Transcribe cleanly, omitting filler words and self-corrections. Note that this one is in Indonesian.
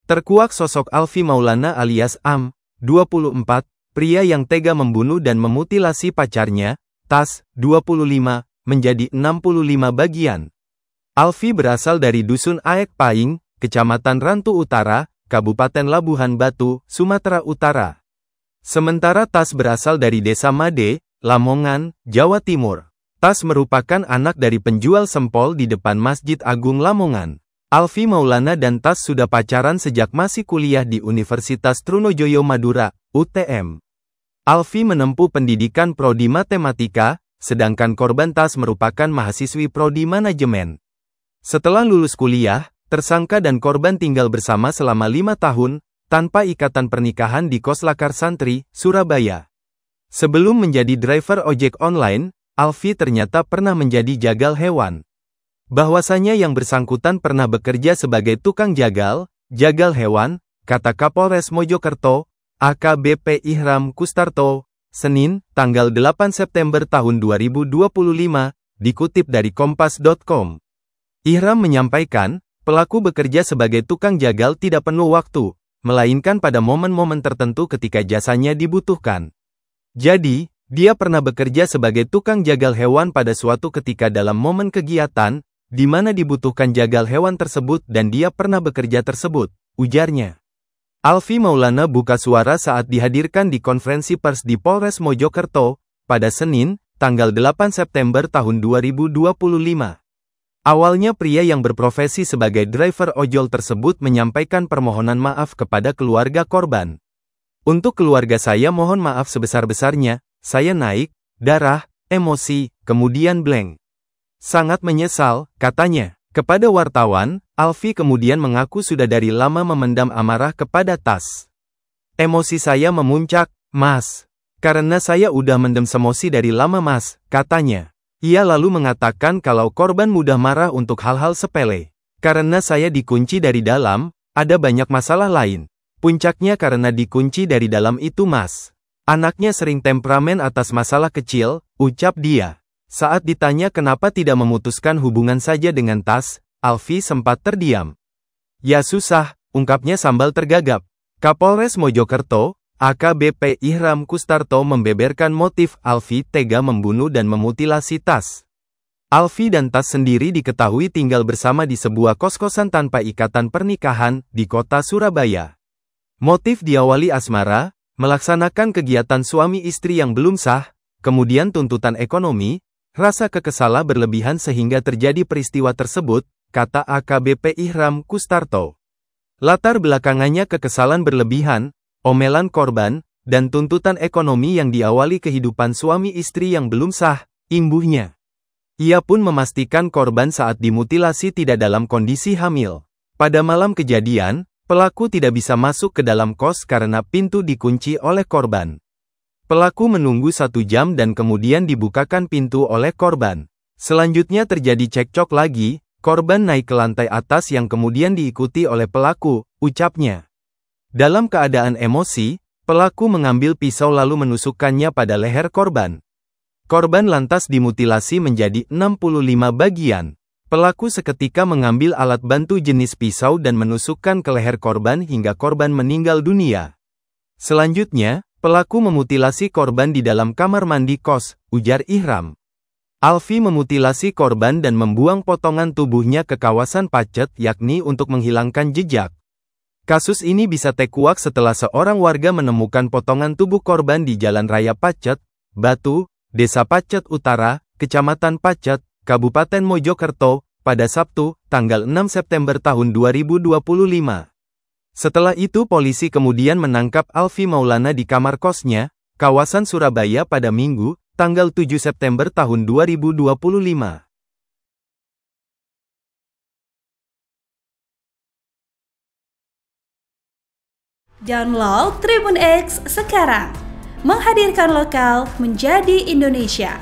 Terkuak sosok Alfie Maulana alias Am, 24, pria yang tega membunuh dan memutilasi pacarnya, Tas, 25, menjadi 65 bagian. Alfie berasal dari Dusun Aek Paing, Kecamatan Rantu Utara, Kabupaten Labuhan Batu, Sumatera Utara. Sementara Tas berasal dari Desa Made, Lamongan, Jawa Timur. Tas merupakan anak dari penjual sempol di depan Masjid Agung Lamongan. Alfie Maulana dan Tas sudah pacaran sejak masih kuliah di Universitas Trunojoyo Madura, UTM. Alfie menempuh pendidikan prodi matematika, sedangkan korban Tas merupakan mahasiswi prodi manajemen. Setelah lulus kuliah, tersangka dan korban tinggal bersama selama 5 tahun, tanpa ikatan pernikahan di Kos Lakar Santri, Surabaya. Sebelum menjadi driver ojek online, Alfie ternyata pernah menjadi jagal hewan. Bahwasanya yang bersangkutan pernah bekerja sebagai tukang jagal hewan, kata Kapolres Mojokerto, AKBP Ihram Kustarto, Senin, tanggal 8 September tahun 2025, dikutip dari kompas.com. Ihram menyampaikan, pelaku bekerja sebagai tukang jagal tidak penuh waktu, melainkan pada momen-momen tertentu ketika jasanya dibutuhkan. Jadi, dia pernah bekerja sebagai tukang jagal hewan pada suatu ketika dalam momen kegiatan, di mana dibutuhkan jagal hewan tersebut dan dia pernah bekerja tersebut, ujarnya. Alfie Maulana buka suara saat dihadirkan di konferensi pers di Polres Mojokerto, pada Senin, tanggal 8 September tahun 2025. Awalnya pria yang berprofesi sebagai driver ojol tersebut menyampaikan permohonan maaf kepada keluarga korban. Untuk keluarga saya mohon maaf sebesar-besarnya, saya naik, darah, emosi, kemudian blank. Sangat menyesal, katanya. Kepada wartawan, Alfie kemudian mengaku sudah dari lama memendam amarah kepada Tas. Emosi saya memuncak, Mas. Karena saya udah mendem semosi dari lama Mas, katanya. Ia lalu mengatakan kalau korban mudah marah untuk hal-hal sepele. Karena saya dikunci dari dalam, ada banyak masalah lain. Puncaknya karena dikunci dari dalam itu Mas. Anaknya sering temperamen atas masalah kecil, ucap dia. Saat ditanya kenapa tidak memutuskan hubungan saja dengan Tas, Alfie sempat terdiam. Ya susah, ungkapnya sambil tergagap. Kapolres Mojokerto, AKBP Ihram Kustarto membeberkan motif Alfie tega membunuh dan memutilasi Tas. Alfie dan Tas sendiri diketahui tinggal bersama di sebuah kos-kosan tanpa ikatan pernikahan, di kota Surabaya. Motif diawali asmara, melaksanakan kegiatan suami istri yang belum sah, kemudian tuntutan ekonomi, rasa kekesalan berlebihan sehingga terjadi peristiwa tersebut, kata AKBP Ihram Kustarto. Latar belakangannya kekesalan berlebihan, omelan korban, dan tuntutan ekonomi yang diawali kehidupan suami istri yang belum sah, imbuhnya. Ia pun memastikan korban saat dimutilasi tidak dalam kondisi hamil. Pada malam kejadian, pelaku tidak bisa masuk ke dalam kos karena pintu dikunci oleh korban. Pelaku menunggu 1 jam dan kemudian dibukakan pintu oleh korban. Selanjutnya terjadi cekcok lagi, korban naik ke lantai atas yang kemudian diikuti oleh pelaku, ucapnya. Dalam keadaan emosi, pelaku mengambil pisau lalu menusukkannya pada leher korban. Korban lantas dimutilasi menjadi 65 bagian. Pelaku seketika mengambil alat bantu jenis pisau dan menusukkan ke leher korban hingga korban meninggal dunia. Selanjutnya, pelaku memutilasi korban di dalam kamar mandi kos, ujar Ihram. Alfie memutilasi korban dan membuang potongan tubuhnya ke kawasan Pacet yakni untuk menghilangkan jejak. Kasus ini bisa terkuak setelah seorang warga menemukan potongan tubuh korban di Jalan Raya Pacet, Batu, Desa Pacet Utara, Kecamatan Pacet, Kabupaten Mojokerto, pada Sabtu, tanggal 6 September tahun 2025. Setelah itu polisi kemudian menangkap Alfie Maulana di kamar kosnya, kawasan Surabaya pada Minggu, tanggal 7 September tahun 2025. Download Tribun X sekarang, menghadirkan lokal menjadi Indonesia.